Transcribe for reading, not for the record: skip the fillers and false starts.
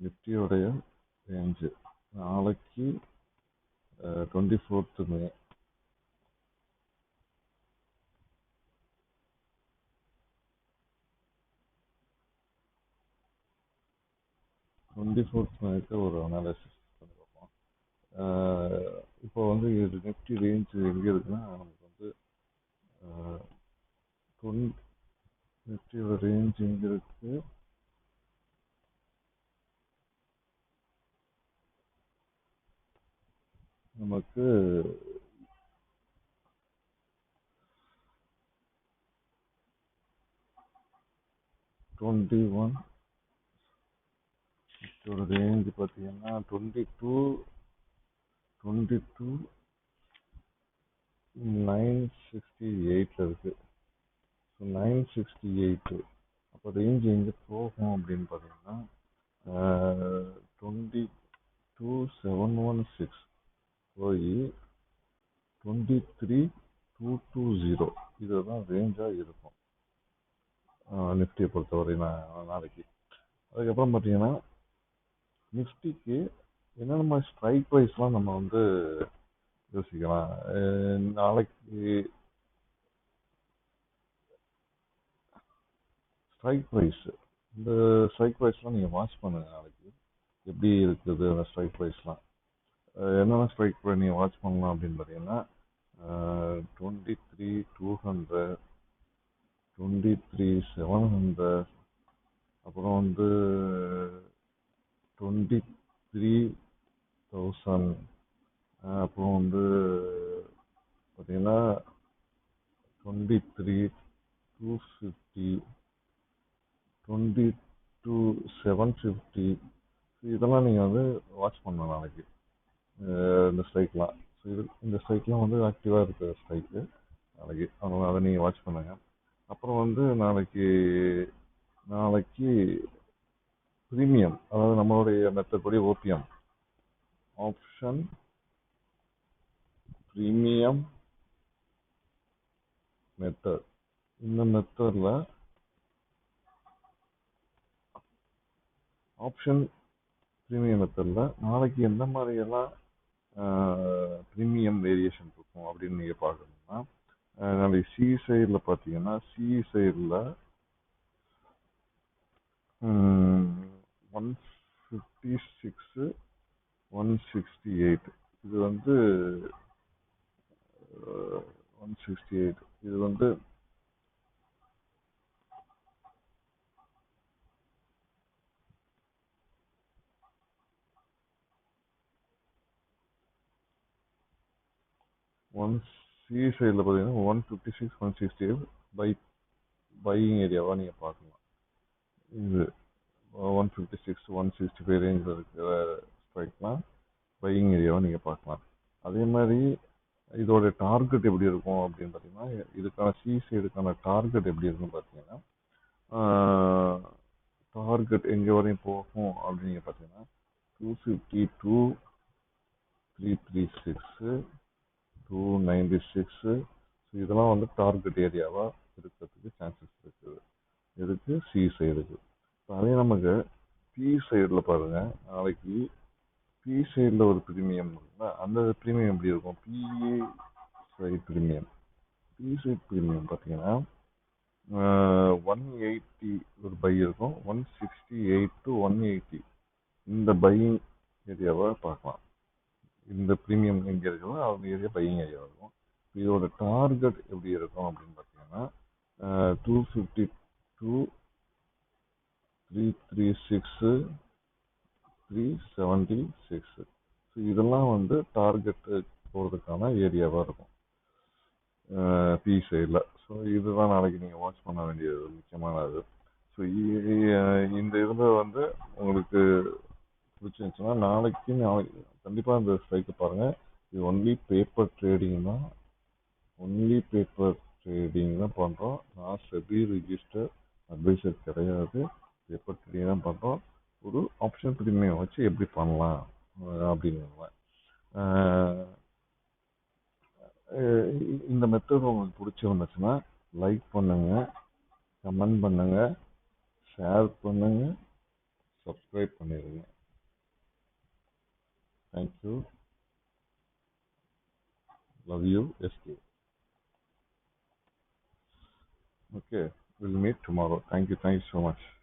நிஃப்டியோடைய range நாளைக்கு 24th மே 24th மேக்கு ஒரு analysis பண்ணி பார்ப்போம். இப்போ வந்து இது நிஃப்டி ரேஞ்ச் எங்கே இருக்குன்னா நமக்கு வந்து நிஃப்டியோட ரேஞ்ச் எங்கே இருக்கு, நமக்கு 21 இதோட ரேஞ்ச் பார்த்தீங்கன்னா 968 இருக்கு. ஸோ 968 அப்போ ரேஞ்ச் எங்கே போகும் அப்படின்னு பார்த்தீங்கன்னா 22716 போய் 23220 இதுதான் ரேஞ்சாக இருக்கும் நிஃப்டியை பொறுத்தவரை நாளைக்கு. அதுக்கப்புறம் பார்த்தீங்கன்னா நிஃப்டிக்கு என்னென்ன மாதிரி ஸ்ட்ரைக் ப்ரைஸ்லாம் நம்ம வந்து யோசிக்கலாம். நாளைக்கு ஸ்ட்ரைக் ப்ரைஸ், இந்த ஸ்ட்ரைக் ப்ரைஸ்லாம் நீங்கள் வாட்ச் பண்ணுங்க நாளைக்கு எப்படி இருக்குது அந்த ஸ்ட்ரைக் ப்ரைஸ்லாம். என்னென்ன ஸ்ட்ரைக் ப்ரைஸ் நீங்கள் வாட்ச் பண்ணலாம் அப்படின்னு பார்த்தீங்கன்னா 23,200, 23,700, அப்புறம் வந்து 23,000, அப்புறம் வந்து பார்த்தீங்கன்னா 23,250, 22,750 இதெல்லாம் நீங்கள் வந்து வாட்ச் பண்ணலாம் நாளைக்கு இந்த ஸ்ட்ரைக்லாம். ஸோ இந்த ஸ்ட்ரைக்லாம் வந்து ஆக்டிவாக இருக்கிற ஸ்ட்ரைக்கு நாளைக்கு, அதனால் அதை நீங்கள் வாட்ச் பண்ணுங்கள். அப்புறம் வந்து நாளைக்கு ப்ரீமியம், அதாவது நம்மளுடைய மெத்தட் படி ஓபிஎம் ஆப்ஷன் ப்ரீமியம் மெத்தட், இந்த மெத்தடில் ஆப்ஷன் ப்ரீமியம் மெத்தடில் நாளைக்கு எந்த மாதிரியெல்லாம் ப்ரீமியம் வேரியேஷன் இருக்கும் அப்படின்னு நீங்கள் பார்க்கணும்னா நாளைக்கு சி சைடில் பார்த்தீங்கன்னா சி சைடில் 156, 168 இது வந்து 168 இது வந்து சி சைடில் பார்த்தீங்கன்னா 156, 168 பையிங் ஏரியாவாக நீங்கள் பார்க்கலாம். இது 156, 165 ரேஞ்சில் இருக்கிற ஸ்ட்ரைக்லாம் பையிங் ஏரியாவாக நீங்கள் பார்க்கலாம். அதே மாதிரி இதோட டார்கெட் எப்படி இருக்கும் அப்படின்னு பார்த்தீங்கன்னா, இதுக்கான சி சைடுக்கான டார்கெட் எப்படி இருக்குன்னு பார்த்தீங்கன்னா, டார்கெட் எங்கே வரையும் போகும் அப்படின்னு பார்த்தீங்கன்னா 252, 336, 296 இதெல்லாம் வந்து டார்கெட் ஏரியாவாக இருக்கிறதுக்கு சான்சஸ் இருக்குது. இதுக்கு சி சைடுக்கு. அதே நமக்கு பி சைடில் பாருங்கள், நாளைக்கு பி சைடில் ஒரு ப்ரீமியம் இருக்குன்னா அந்த ப்ரீமியம் எப்படி இருக்கும், PE side premium. P side premium பார்த்தீங்கன்னா 180 ஒரு பை இருக்கும், 168 to 180 இந்த பையிங் ஏரியாவை பார்க்கலாம். இந்த ப்ரீமியம் எங்கே இருக்குதோ அந்த ஏரியா பையிங் ஏரியா இருக்கும். இதோட டார்கெட் எப்படி இருக்கும் அப்படின்னு பார்த்தீங்கன்னா 252, 336, 376 ஸோ இதெல்லாம் வந்து டார்கெட்டு போகிறதுக்கான ஏரியாவாக இருக்கும் பி சைடில். ஸோ இதுதான் நாளைக்கு நீங்கள் வாட்ச் பண்ண வேண்டியது முக்கியமானது. ஸோ இந்த இதில் வந்து உங்களுக்கு பிடிச்சிருந்துச்சுன்னா நாளைக்கு கண்டிப்பாக இந்த ஸ்ட்ரைக்கை பாருங்கள். இது ஒன்லி பேப்பர் ட்ரேடிங் தான் பண்ணுறோம். நான் செபி ரிஜிஸ்டர் அட்வைசர் கிடையாது. பேப்பர் ட்ரேடிங் தான் பண்ணுறோம். ஒரு ஆப்ஷன் ப்ரீமியம் வச்சு எப்படி பண்ணலாம் அப்படிங்கிறத இந்த மெத்தட் உங்களுக்கு பிடிச்சிருந்துச்சுன்னா லைக் பண்ணுங்கள், கமெண்ட் பண்ணுங்கள், ஷேர் பண்ணுங்கள், சப்ஸ்கிரைப் பண்ணிடுங்க. Thank you. Love you. SK. Okay, we'll meet tomorrow. Thank you so much.